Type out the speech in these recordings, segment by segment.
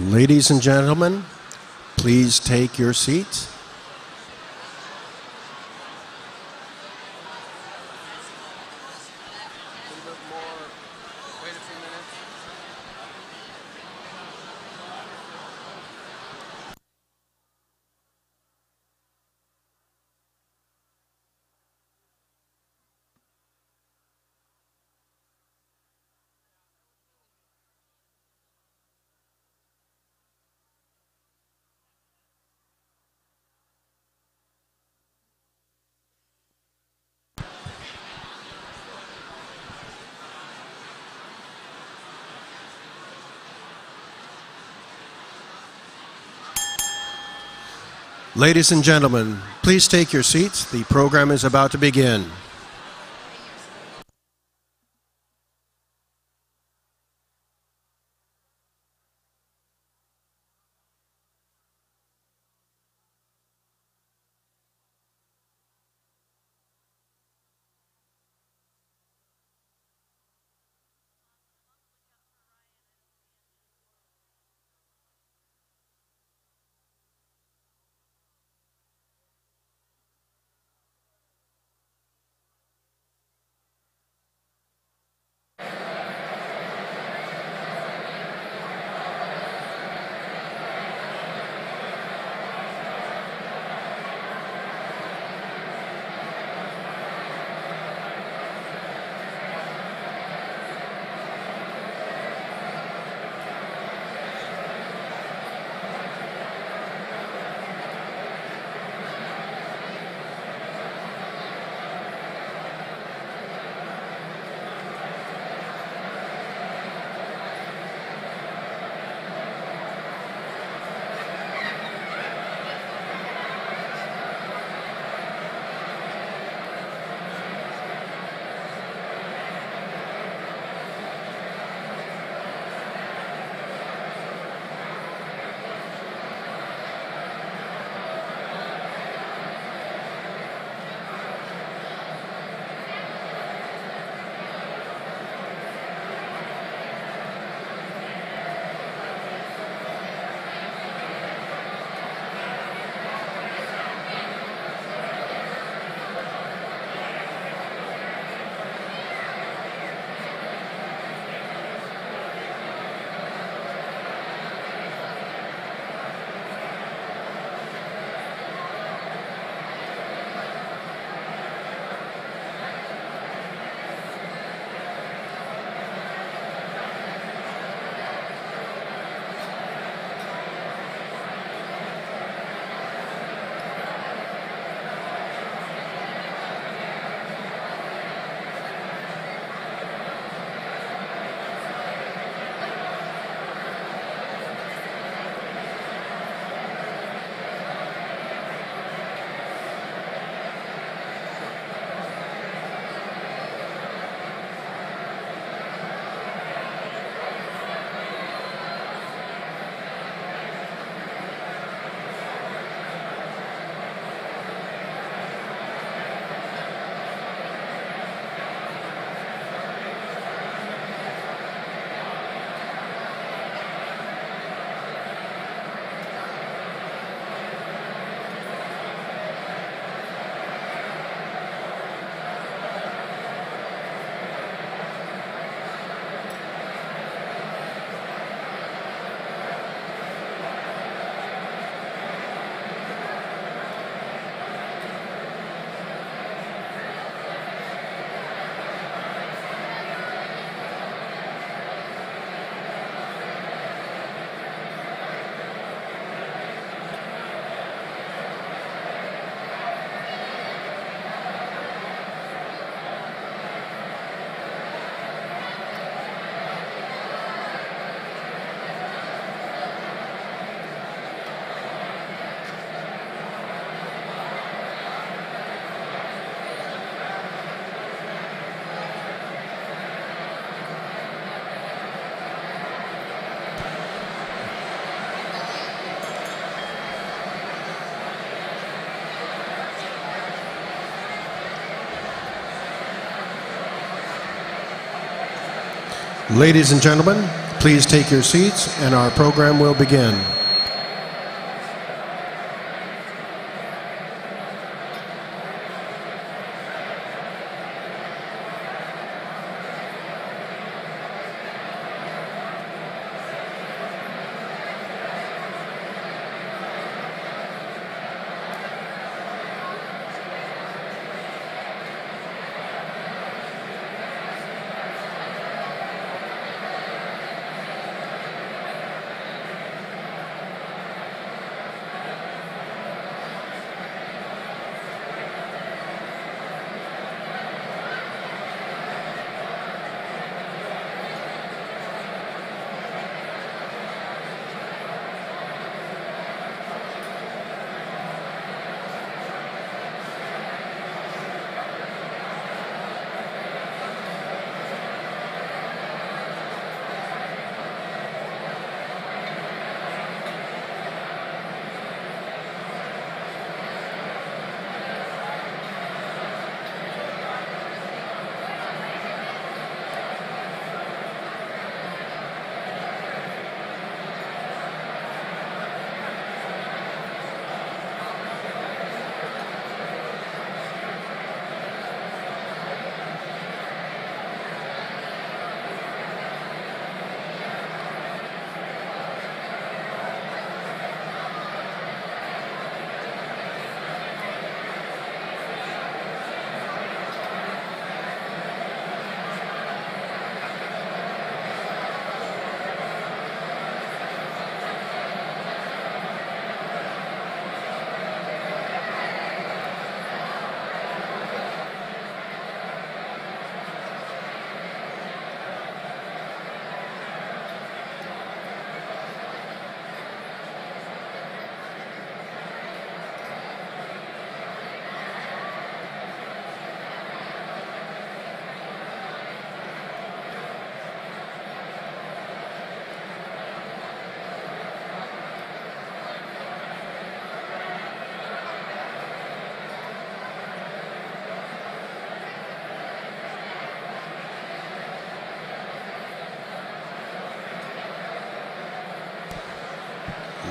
Ladies and gentlemen, please take your seats. Ladies and gentlemen, please take your seats. The program is about to begin. Ladies and gentlemen, please take your seats and our program will begin.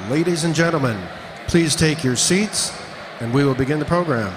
Ladies and gentlemen, please take your seats and we will begin the program.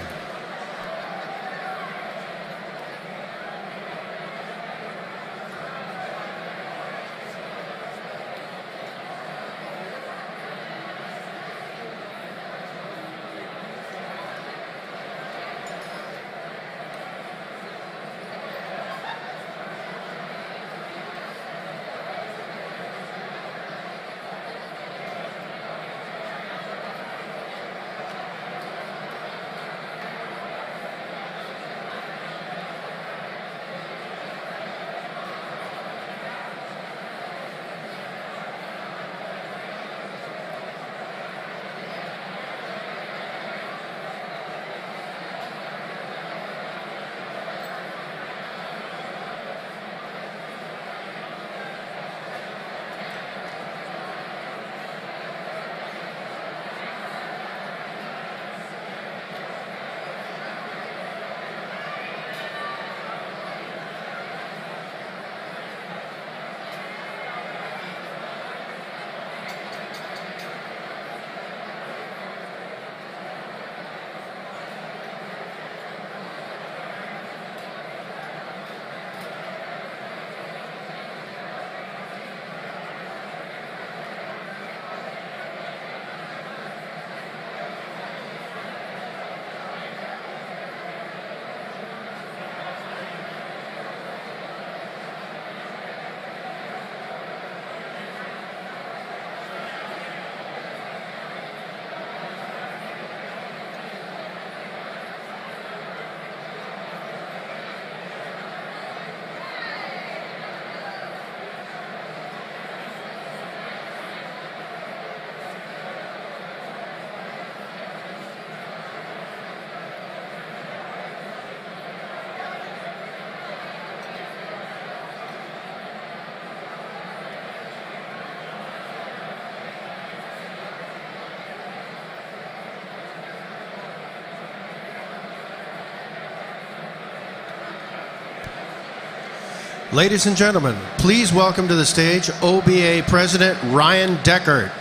Ladies and gentlemen, please welcome to the stage OBA President Ryan Deckard.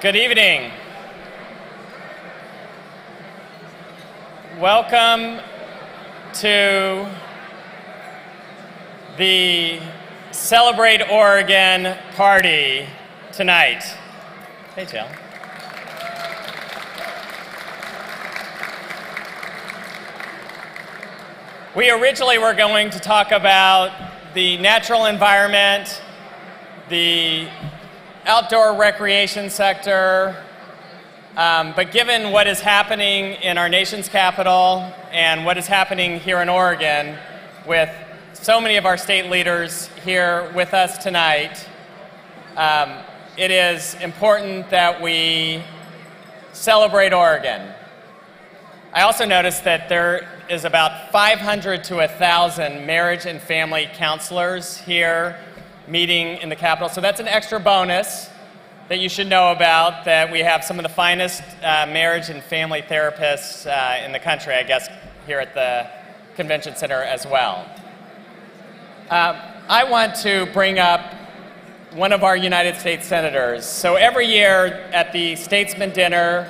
Good evening. Welcome to the Celebrate Oregon party tonight. Hey, Jill. We originally were going to talk about the natural environment, the outdoor recreation sector, but given what is happening in our nation's capital and what is happening here in Oregon with so many of our state leaders here with us tonight, it is important that we celebrate Oregon. I also noticed that there is about 500 to 1,000 marriage and family counselors here meeting in the Capitol. So that's an extra bonus that you should know about, that we have some of the finest marriage and family therapists in the country, I guess, here at the Convention Center as well. I want to bring up one of our United States senators. So every year at the Statesman dinner,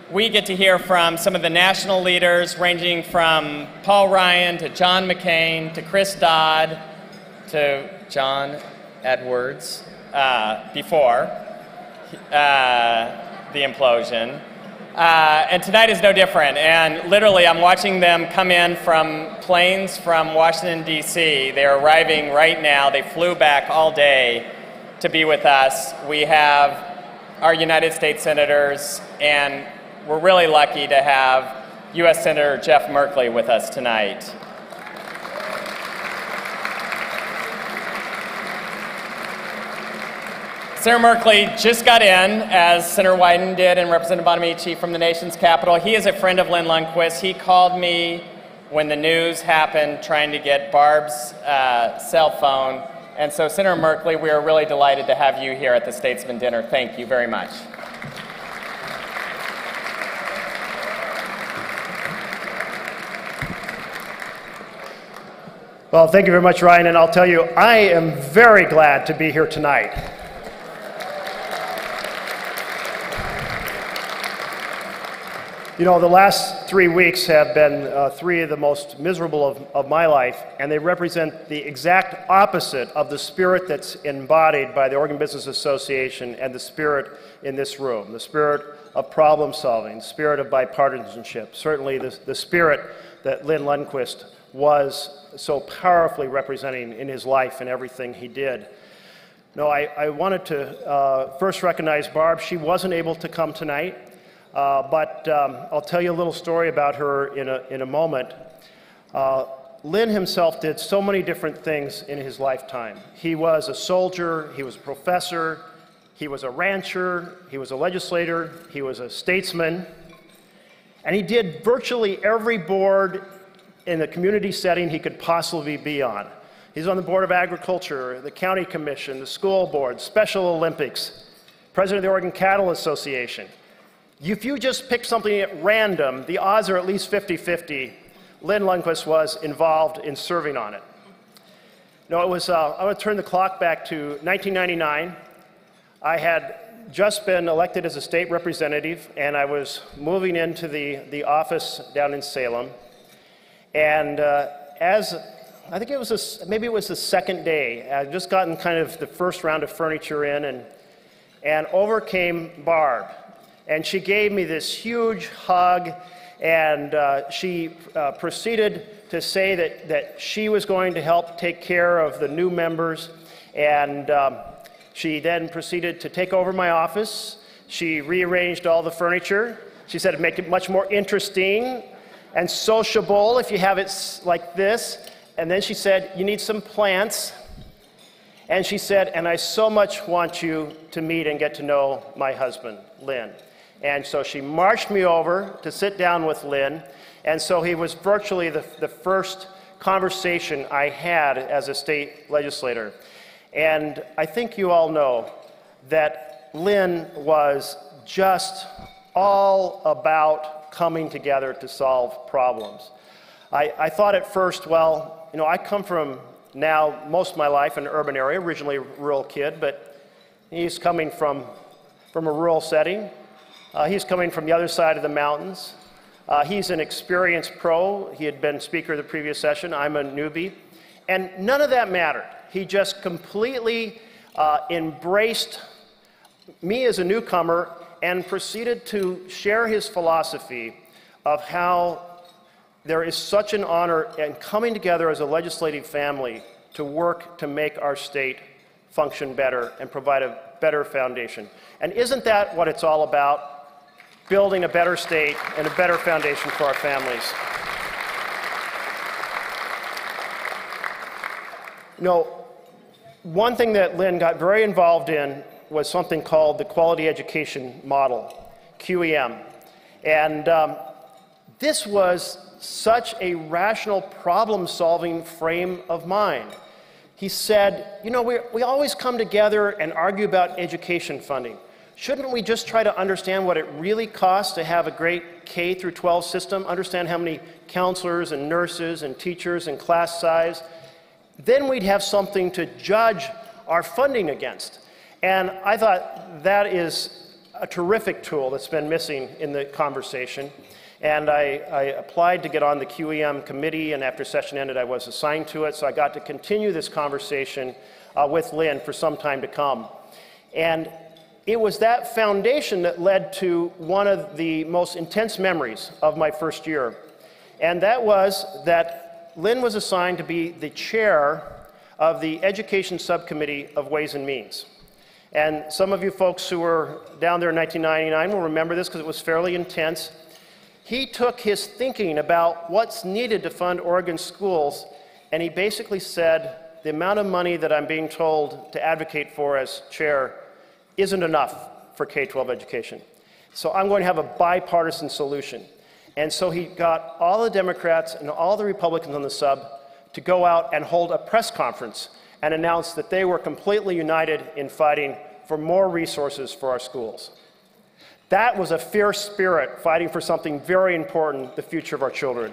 we get to hear from some of the national leaders, ranging from Paul Ryan to John McCain to Chris Dodd to John Edwards before the implosion. And tonight is no different. And literally, I'm watching them come in from planes from Washington, D.C. They're arriving right now. They flew back all day to be with us. We have our United States senators, and we're really lucky to have U.S. Senator Jeff Merkley with us tonight. Senator Merkley just got in, as Senator Wyden did and Representative Bonamici from the nation's capital. He is a friend of Lynn Lundquist. He called me when the news happened, trying to get Barb's cell phone. And so, Senator Merkley, we are really delighted to have you here at the Statesman dinner. Thank you very much. Well, thank you very much, Ryan, and I'll tell you, I am very glad to be here tonight. You know, the last 3 weeks have been three of the most miserable of my life, and they represent the exact opposite of the spirit that's embodied by the Oregon Business Association and the spirit in this room, the spirit of problem solving, the spirit of bipartisanship, certainly the spirit that Lynn Lundquist was so powerfully representing in his life and everything he did. No, I wanted to first recognize Barb. She wasn't able to come tonight. But I'll tell you a little story about her in a moment. Lynn himself did so many different things in his lifetime. He was a soldier, he was a professor, he was a rancher, he was a legislator, he was a statesman, and he did virtually every board in the community setting he could possibly be on. He's on the Board of Agriculture, the County Commission, the School Board, Special Olympics, President of the Oregon Cattle Association. If you just pick something at random, the odds are at least 50-50. Lynn Lundquist was involved in serving on it. No, it was, I'm going to turn the clock back to 1999. I had just been elected as a state representative, and I was moving into the office down in Salem. And I think it was, maybe it was the second day, I'd just gotten kind of the first round of furniture in, and over came Barb. And she gave me this huge hug, and she proceeded to say that she was going to help take care of the new members, and she then proceeded to take over my office. She rearranged all the furniture. She said it'd make it much more interesting and sociable if you have it like this. And then she said, you need some plants. And she said, and I so much want you to meet and get to know my husband, Lynn. And so she marched me over to sit down with Lynn, and so he was virtually the first conversation I had as a state legislator. And I think you all know that Lynn was just all about coming together to solve problems. I thought at first, well, you know, I come from now most of my life in an urban area, originally a rural kid, but he's coming from a rural setting. He's coming from the other side of the mountains. He's an experienced pro. He had been speaker of the previous session. I'm a newbie. And none of that mattered. He just completely embraced me as a newcomer and proceeded to share his philosophy of how there is such an honor in coming together as a legislative family to work to make our state function better and provide a better foundation. And isn't that what it's all about? Building a better state and a better foundation for our families. You know, one thing that Lynn got very involved in was something called the Quality Education Model, QEM. And this was such a rational problem-solving frame of mind. He said, you know, we always come together and argue about education funding. Shouldn't we just try to understand what it really costs to have a great K through 12 system, understand how many counselors and nurses and teachers and class size? Then we'd have something to judge our funding against. And I thought that is a terrific tool that's been missing in the conversation. And I applied to get on the QEM committee, and after session ended, I was assigned to it. So I got to continue this conversation with Lynn for some time to come. And it was that foundation that led to one of the most intense memories of my first year. And that was that Lynn was assigned to be the chair of the Education Subcommittee of Ways and Means. And some of you folks who were down there in 1999 will remember this because it was fairly intense. He took his thinking about what's needed to fund Oregon schools, and he basically said, the amount of money that I'm being told to advocate for as chair isn't enough for K-12 education. So I'm going to have a bipartisan solution. And so he got all the Democrats and all the Republicans on the sub to go out and hold a press conference and announce that they were completely united in fighting for more resources for our schools. That was a fierce spirit fighting for something very important, the future of our children.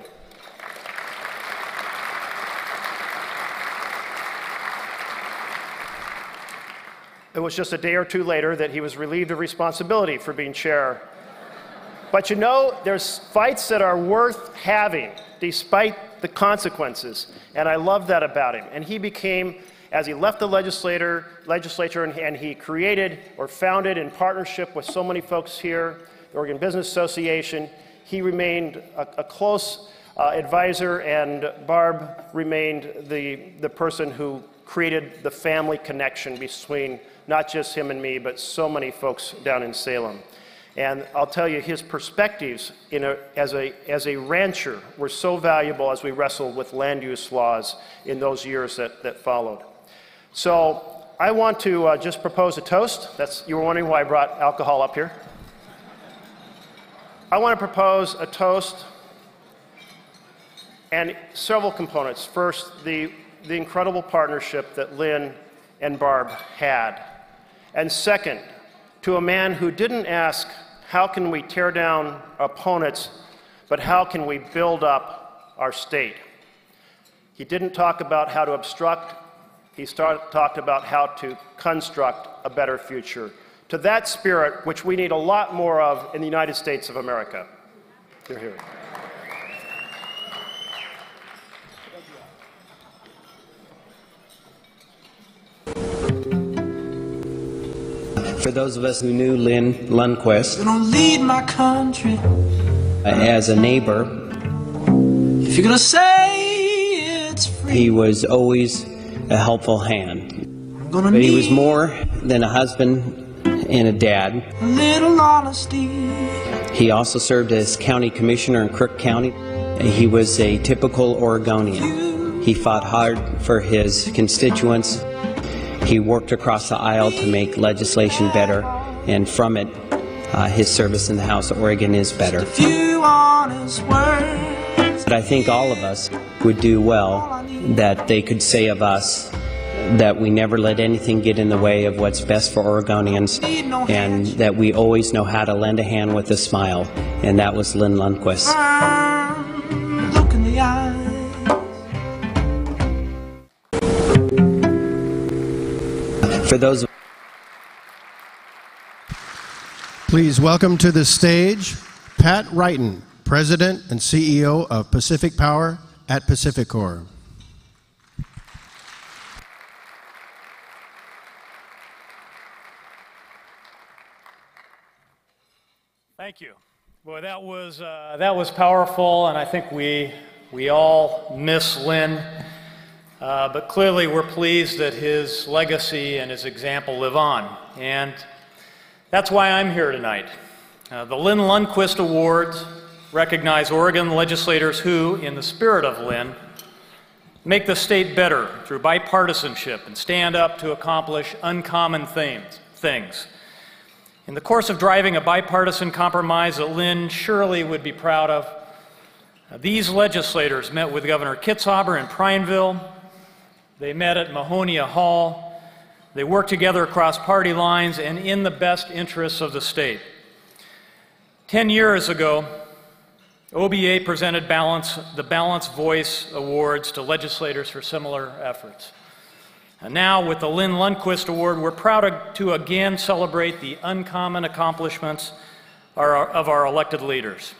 It was just a day or two later that he was relieved of responsibility for being chair. But you know, there's fights that are worth having despite the consequences, and I love that about him. And he became, as he left the legislature and he created or founded in partnership with so many folks here, the Oregon Business Association, he remained a close advisor, and Barb remained the person who created the family connection between not just him and me, but so many folks down in Salem. And I'll tell you, his perspectives as a rancher were so valuable as we wrestled with land use laws in those years that followed. So I want to just propose a toast. You were wondering why I brought alcohol up here. I want to propose a toast and several components. First, the incredible partnership that Lynn and Barb had. And second, to a man who didn't ask, how can we tear down opponents, but how can we build up our state? He didn't talk about how to obstruct. He talked about how to construct a better future. To that spirit, which we need a lot more of in the United States of America. You're here. For those of us who knew Lynn Lundquist gonna lead my country as a neighbor, if you're gonna say it's free, he was always a helpful hand. But he was more than a husband and a dad. A little honesty. He also served as county commissioner in Crook County. He was a typical Oregonian. He fought hard for his constituents. He worked across the aisle to make legislation better, and from it, his service in the House of Oregon is better. But I think all of us would do well that they could say of us that we never let anything get in the way of what's best for Oregonians, and that we always know how to lend a hand with a smile, and that was Lynn Lundquist. Look in the eye. For those Please welcome to the stage Pat Wrighton, President and CEO of Pacific Power at Pacificor. Thank you. Boy, that was powerful, and I think we all miss Lynn, but clearly we're pleased that his legacy and his example live on, and that's why I'm here tonight. The Lynn Lundquist Awards recognize Oregon legislators who, in the spirit of Lynn, make the state better through bipartisanship and stand up to accomplish uncommon things. In the course of driving a bipartisan compromise that Lynn surely would be proud of, these legislators met with Governor Kitzhaber in Prineville. They met at Mahonia Hall. They worked together across party lines and in the best interests of the state. 10 years ago, OBA presented the Balance Voice Awards to legislators for similar efforts. And now, with the Lynn Lundquist Award, we're proud to again celebrate the uncommon accomplishments of our elected leaders.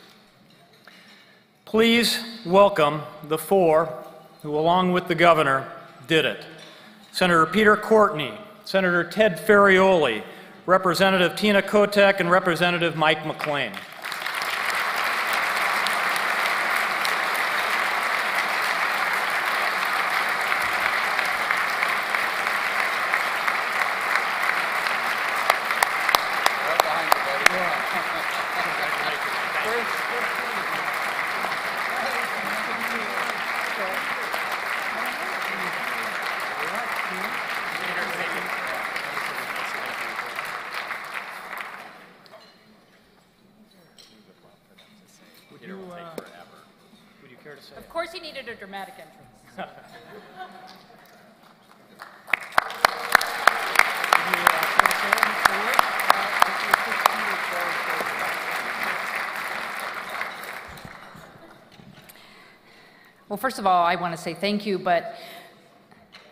Please welcome the four who, along with the governor, did it. Senator Peter Courtney, Senator Ted Ferrioli, Representative Tina Kotek, and Representative Mike McLean. Of course he needed a dramatic entrance. Well, first of all, I want to say thank you, but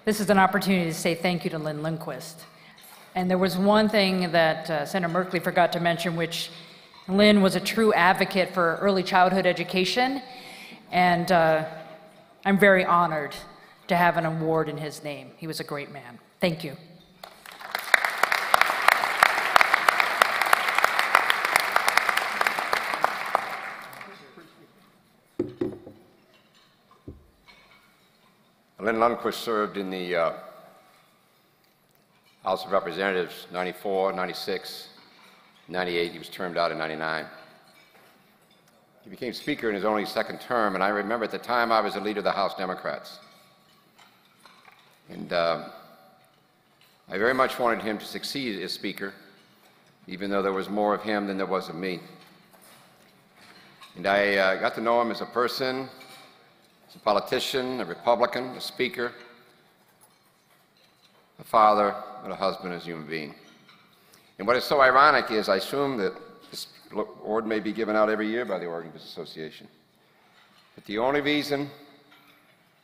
this is an opportunity to say thank you to Lynn Lundquist. And there was one thing that Senator Merkley forgot to mention, which Lynn was a true advocate for early childhood education. And I'm very honored to have an award in his name. He was a great man. Thank you. Lynn Lundquist served in the House of Representatives 94, 96, 98. He was termed out in 99. He became Speaker in his only second term, and I remember at the time I was the leader of the House Democrats. And I very much wanted him to succeed as Speaker, even though there was more of him than there was of me. And I got to know him as a person, as a politician, a Republican, a Speaker, a father, and a husband, as a human being. And what is so ironic is I assume that this award may be given out every year by the Oregon Business Association. But the only reason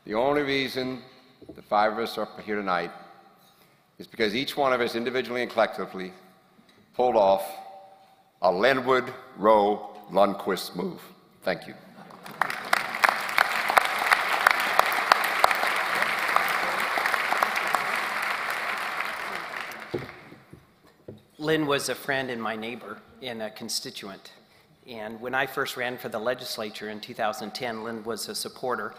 the five of us are here tonight is because each one of us individually and collectively pulled off a Linwood Rowe Lundquist move. Thank you. Lynn was a friend and my neighbor and a constituent. And when I first ran for the legislature in 2010, Lynn was a supporter.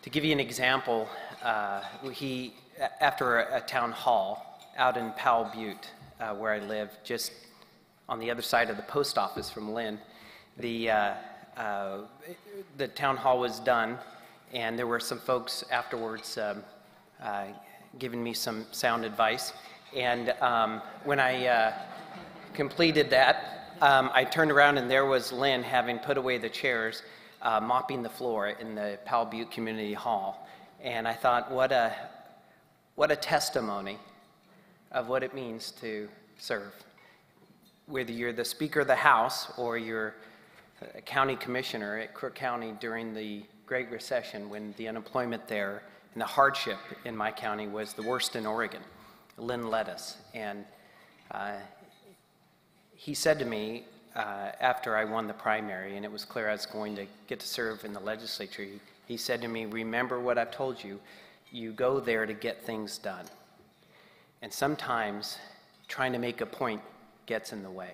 To give you an example, after a town hall out in Powell Butte, where I live, just on the other side of the post office from Lynn, the town hall was done, and there were some folks afterwards giving me some sound advice. And when I completed that, I turned around and there was Lynn, having put away the chairs, mopping the floor in the Powell Butte Community Hall. And I thought, what what a testimony of what it means to serve. Whether you're the Speaker of the House or you're a county commissioner at Crook County during the Great Recession, when the unemployment there and the hardship in my county was the worst in Oregon. Lynn led us, and he said to me after I won the primary and it was clear I was going to get to serve in the legislature, he said to me, remember what I've told you, you go there to get things done. And sometimes trying to make a point gets in the way.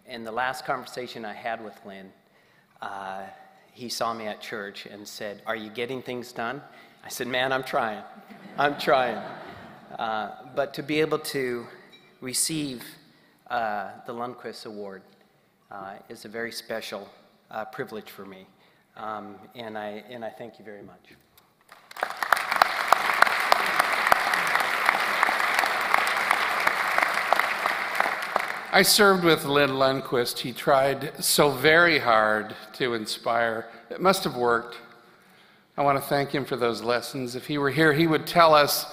In the last conversation I had with Lynn, he saw me at church and said, are you getting things done? I said, man, I'm trying. I'm trying. But to be able to receive the Lundquist Award is a very special privilege for me. And I thank you very much. I served with Lynn Lundquist. He tried so very hard to inspire. It must have worked. I want to thank him for those lessons. If he were here, he would tell us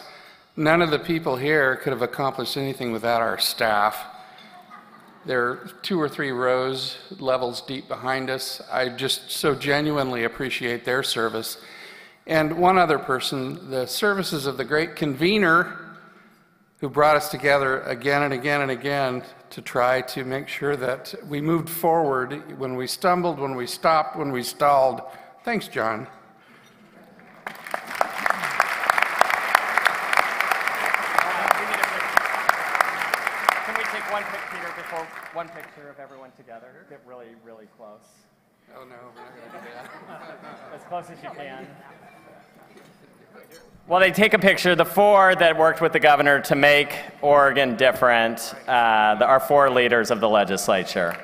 none of the people here could have accomplished anything without our staff. They're 2 or 3 rows, levels deep behind us. I just so genuinely appreciate their service. And one other person, the services of the great convener who brought us together again and again and again to try to make sure that we moved forward when we stumbled, when we stopped, when we stalled. Thanks, John. One picture of everyone together. Get really, really close. Oh no, we're not going to do that. As close as you can. Well, they take a picture, the 4 that worked with the governor to make Oregon different, our 4 leaders of the legislature.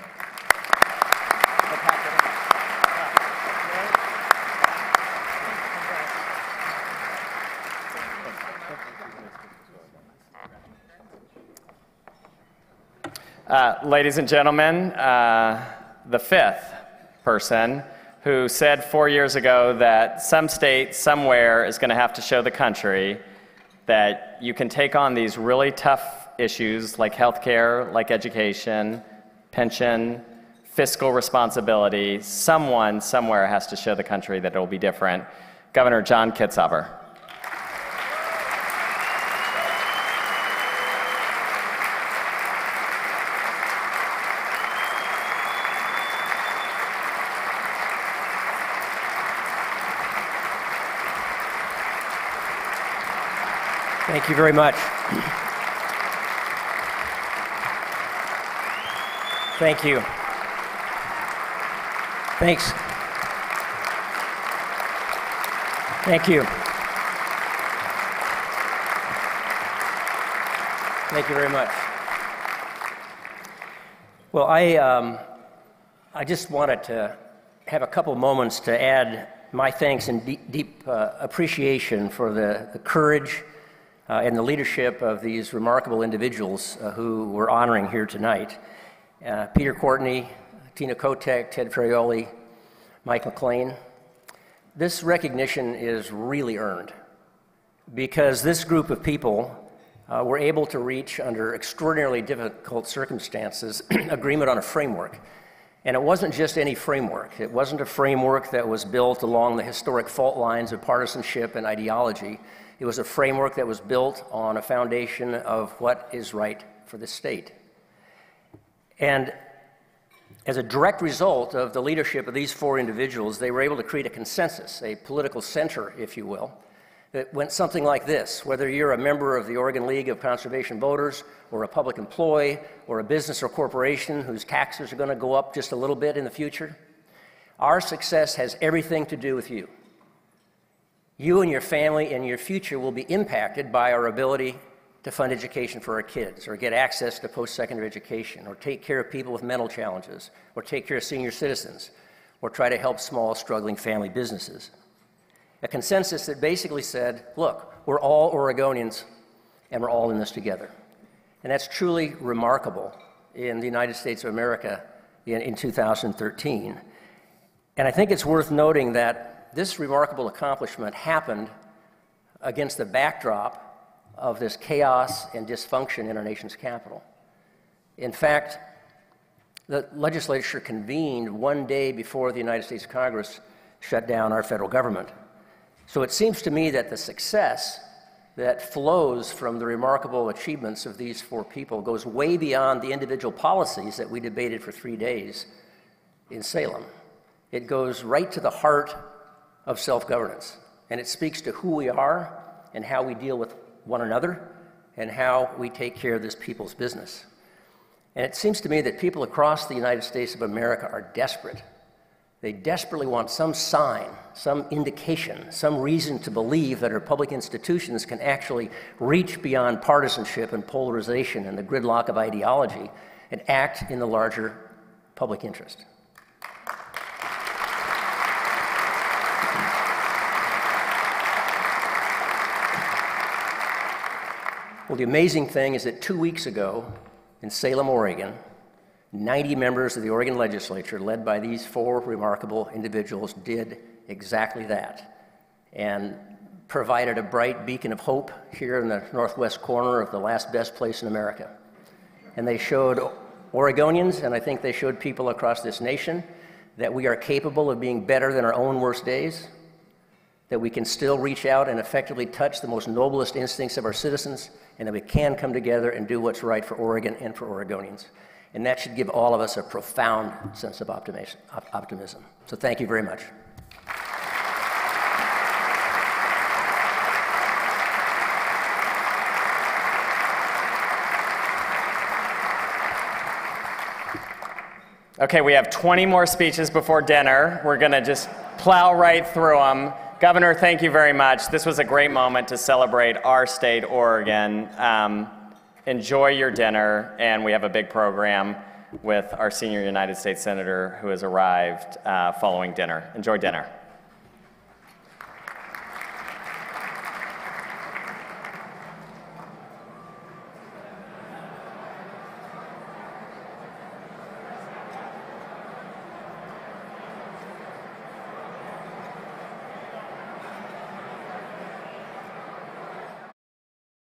Ladies and gentlemen, the 5th person who said 4 years ago that some state somewhere is going to have to show the country that you can take on these really tough issues like healthcare, like education, pension, fiscal responsibility. Someone somewhere has to show the country that it will be different. Governor John Kitzhaber. Thank you very much. Thank you. Thanks. Thank you. Thank you very much. Well, I just wanted to have a couple moments to add my thanks and deep appreciation for the courage and the leadership of these remarkable individuals who we're honoring here tonight. Peter Courtney, Tina Kotek, Ted Ferrioli, Mike McLean. This recognition is really earned because this group of people were able to reach, under extraordinarily difficult circumstances, agreement on a framework. And it wasn't just any framework. It wasn't a framework that was built along the historic fault lines of partisanship and ideology. It was a framework that was built on a foundation of what is right for the state. And as a direct result of the leadership of these 4 individuals, they were able to create a consensus, a political center, if you will, that went something like this. Whether you're a member of the Oregon League of Conservation Voters, or a public employee, or a business or corporation whose taxes are going to go up just a little bit in the future, our success has everything to do with you. You and your family and your future will be impacted by our ability to fund education for our kids, or get access to post-secondary education, or take care of people with mental challenges, or take care of senior citizens, or try to help small, struggling family businesses. A consensus that basically said, look, we're all Oregonians, and we're all in this together. And that's truly remarkable in the United States of America in 2013. And I think it's worth noting that this remarkable accomplishment happened against the backdrop of this chaos and dysfunction in our nation's capital. In fact, the legislature convened one day before the United States Congress shut down our federal government. So it seems to me that the success that flows from the remarkable achievements of these four people goes way beyond the individual policies that we debated for 3 days in Salem. It goes right to the heart of self-governance, and it speaks to who we are and how we deal with one another and how we take care of this people's business. And it seems to me that people across the United States of America are desperate. They desperately want some sign, some indication, some reason to believe that our public institutions can actually reach beyond partisanship and polarization and the gridlock of ideology and act in the larger public interest. Well, the amazing thing is that 2 weeks ago in Salem, Oregon, 90 members of the Oregon legislature, led by these four remarkable individuals, did exactly that and provided a bright beacon of hope here in the northwest corner of the last best place in America. And they showed Oregonians, and I think they showed people across this nation, that we are capable of being better than our own worst days, that we can still reach out and effectively touch the most noblest instincts of our citizens, and that we can come together and do what's right for Oregon and for Oregonians. And that should give all of us a profound sense of optimism. So thank you very much. Okay, we have 20 more speeches before dinner. We're going to just plow right through them. Governor, thank you very much. This was a great moment to celebrate our state, Oregon. Enjoy your dinner, and we have a big program with our senior United States Senator who has arrived following dinner. Enjoy dinner.